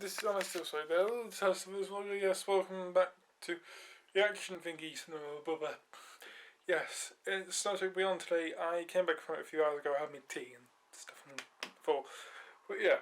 this is honestly sorry. Hello, customers. Yes, welcome back to Reaction Thingies. No, but yes, it's Star Trek Beyond today. I came back from it a few hours ago. I had my tea and stuff and full. But yeah,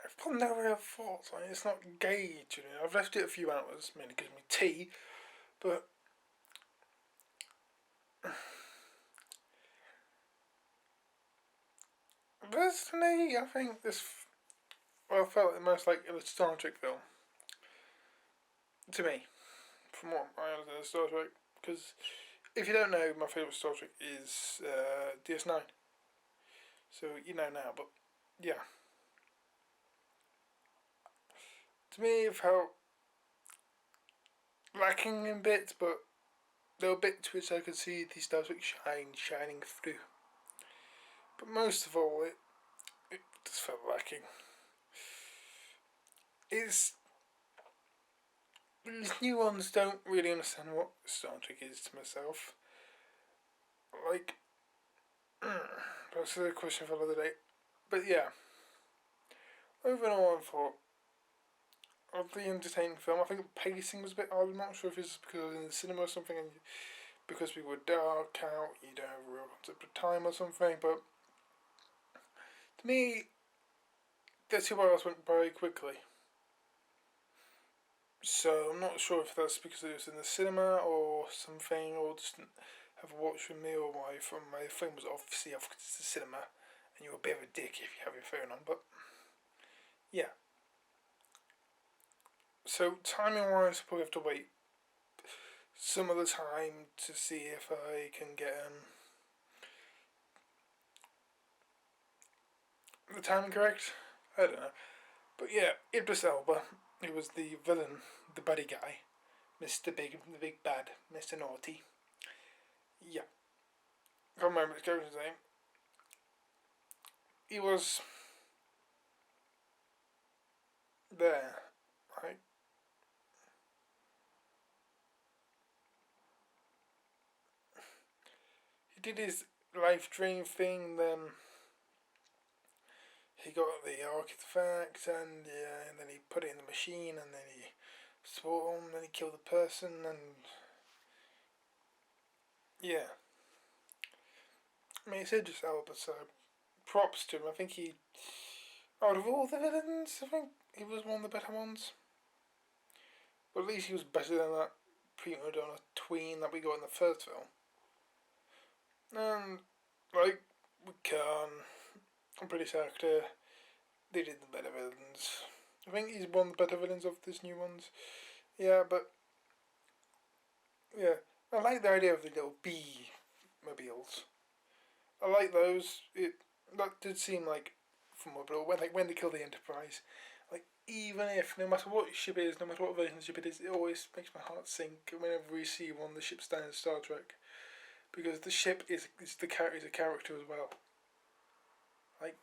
I've got no real thoughts on it. It's not gauge. I've left it a few hours, mainly because of my tea. But personally, I think this felt the most like a Star Trek film to me, from what I understand of Star Trek. Because if you don't know, my favourite Star Trek is DS9. So you know now, but yeah. To me, it felt lacking in bits, but there were bits which I could see the Star Trek shining through. But most of all, it just felt lacking. These new ones don't really understand what Star Trek is to myself. Like, that's a question for another day. But yeah, overall, I thought of the entertaining film. I think the pacing was a bit odd. I'm not sure if it's because I was in the cinema or something, and because we were dark out, you don't have a real concept of time or something. But to me, the 2 hours went very quickly. So I'm not sure if that's because it was in the cinema or something, or just didn't have a watch with me, or my phone was obviously off because it's the cinema, and you're a bit of a dick if you have your phone on. But yeah. So timing wise, I probably have to wait some of the time to see if I can get the timing correct. I don't know. But yeah, Idris Elba, he was the villain, the buddy guy, the big bad, Mr. Naughty. Yeah. Can't remember his character's name. He was there, right? He did his life dream thing, then he got the artifact, and yeah, and then he put it in the machine, and then he swore him, then he killed the person, and yeah. I mean, it's Idris Elba, so props to him. I think he, out of all the villains, I think he was one of the better ones. But at least he was better than that prima donna tween that we got in the first film. And, like, with Khan, a British actor, they did the better villains. I think he's one of the better villains of these new ones. Yeah, but, yeah. I like the idea of the little bee mobiles. I like those. That did seem like formidable when they kill the Enterprise. Like, even if, no matter what ship it is, no matter what version of the ship it is, it always makes my heart sink whenever we see one of the ships die in Star Trek, because the ship is a character as well. Like,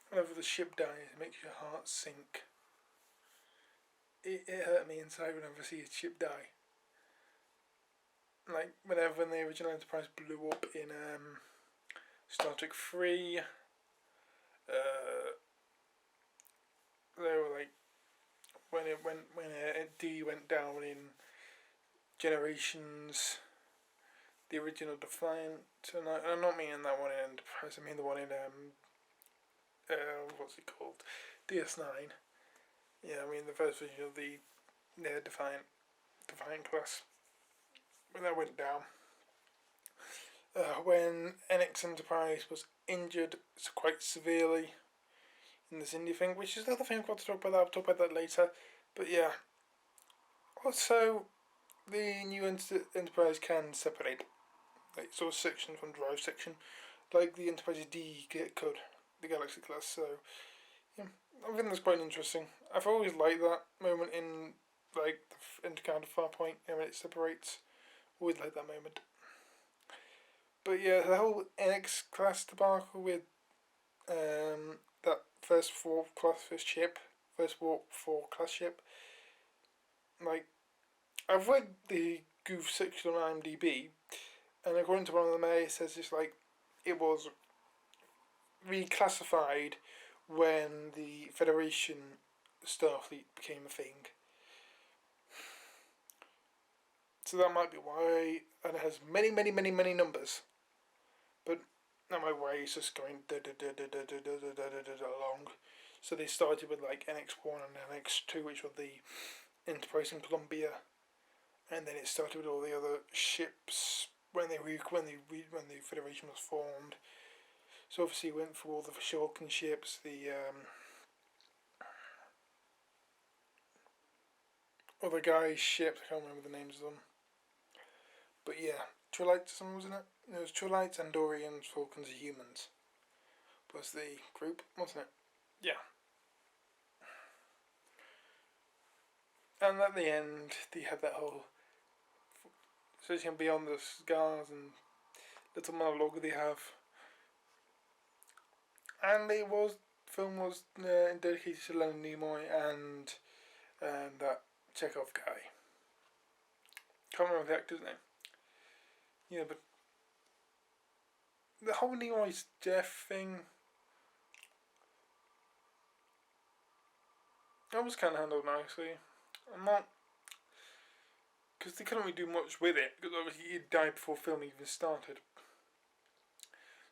whenever the ship dies, it makes your heart sink. It hurt me inside whenever I see a ship die. Like, when the original Enterprise blew up in Star Trek 3, they were like, when D went down in Generations, the original Defiant, and I'm not meaning that one in Enterprise, I mean the one in what's it called, DS9. Yeah, I mean the first version of the Defiant class, when that went down. When NX Enterprise was injured quite severely in this indie thing, which is the other thing I've got to talk about. I'll talk about that later. But yeah. Also, the new Enterprise can separate, like, sort of section from drive section, like the Enterprise D could, the Galaxy class. So yeah, I think that's quite interesting. I've always liked that moment in, like, the Encounter Farpoint, when it separates. Always liked that moment. But yeah, the whole NX class debacle with that first Warp class ship. Like, I've read the goof section on IMDb, And according to one of them, it says it's like it was reclassified when the Federation Starfleet became a thing. So that might be why, and it has many, many, many, many numbers. But that might be why it's just going along. So they started with like NX1 and NX2, which were the Enterprise and Columbia, and then it started with all the other ships when the Federation was formed. So obviously it went through all the Shulkin ships, the other guys' ships. I can't remember the names of them. But yeah, Trillites, wasn't it? It was Trillites, Andorians, Falcons, and Humans was the group, wasn't it? Yeah. And at the end, they had that whole searching beyond the scars and little monologue they have. And it was film was dedicated to Leonard Nimoy and that Chekhov guy. Can't remember the actor's name. Yeah, but the whole Nimoy's death thing, that was kind of handled nicely. I'm not, because they couldn't really do much with it, because obviously he died before filming even started.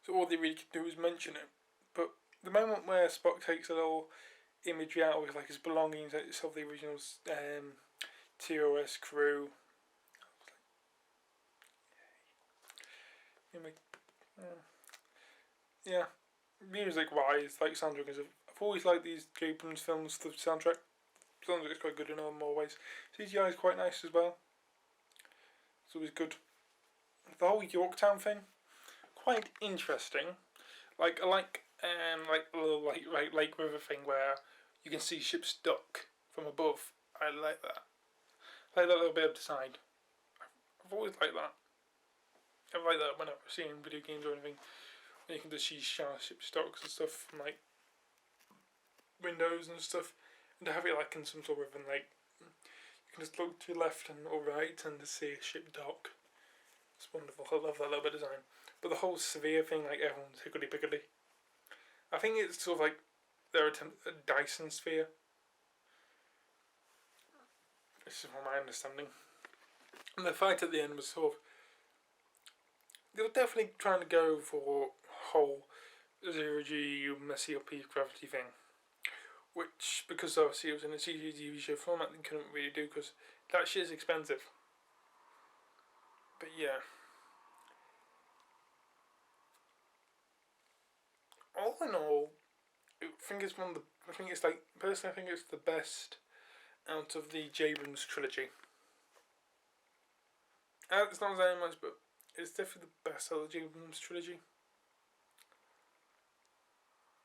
So all they really could do was mention it. But the moment where Spock takes a little imagery out with like his belongings of the original TOS crew, yeah, music wise, like soundtrack is. I've always liked these Abrams films. The soundtrack is quite good in all more ways. CGI is quite nice as well. It's always good. The whole Yorktown thing, quite interesting. Like I like a little lake river thing where you can see ships dock from above. I like that. I like that little bit of design. I've always liked that. I like that whenever I've seen video games or anything. When you can just see ship stocks and stuff from like windows and stuff, and to have it like in some sort of like you can just look to your left and or right and to see a ship dock. It's wonderful. I love that little bit of design. But the whole severe thing, like everyone's higgledy piggledy. I think it's sort of like their attempt at a Dyson sphere. This is from my understanding. And the fight at the end was sort of, they were definitely trying to go for whole 0G messy up gravity thing, which because obviously it was in a CG TV show format they couldn't really do because that shit is expensive. But yeah, all in all, I think it's personally I think it's the best out of the Abrams trilogy. It's not saying much, but it's definitely the best out of the Abrams trilogy.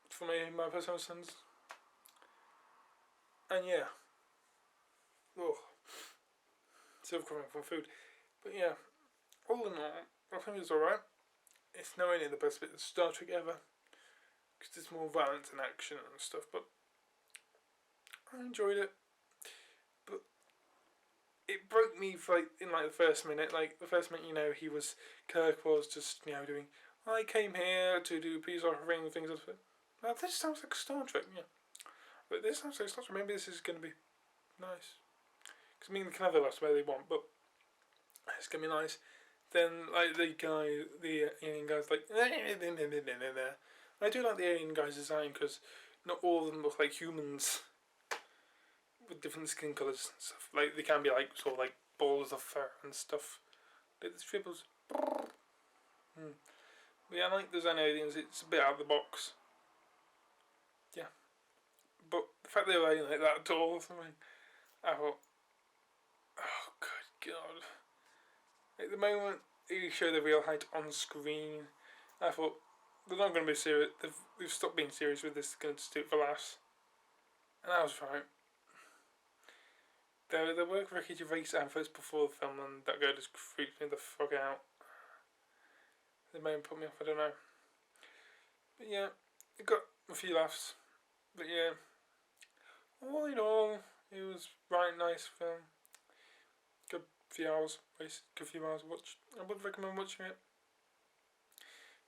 For me, my personal sense. And yeah. Ugh. Still coming from food. But yeah, all in all, I think it's alright. It's nowhere near the best bit of Star Trek ever. Because it's more violence and action and stuff, but I enjoyed it. But it broke me for in the first minute. Like the first minute, Kirk was just doing. I came here to do peace offering and things like that. Now this sounds like Star Trek, yeah. But this sounds like Star Trek. Maybe this is going to be nice. Because they can have their last way they want, but it's going to be nice. Then the alien guy's like, I do like the alien guy's design because not all of them look like humans with different skin colours and stuff. Like they can be sort of balls of fur and stuff. Like the triples. But yeah, I like the design aliens. It's a bit out of the box. Yeah, but the fact they were like that tall or something, I thought, oh good god. At the moment you show the real height on screen, I thought they're not going to be serious. They've stopped being serious with this. They're going to just do it for laughs, and I was right. There were Ricky Gervais adverts before the film, and that guy just freaked me the fuck out. They may have put me off. I don't know. But yeah, it got a few laughs. But yeah, all in all, it was right nice film. Good few hours, wasted a few hours watch. I would recommend watching it.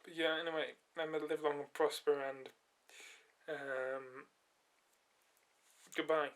But yeah, anyway, remember, live long and prosper, and goodbye.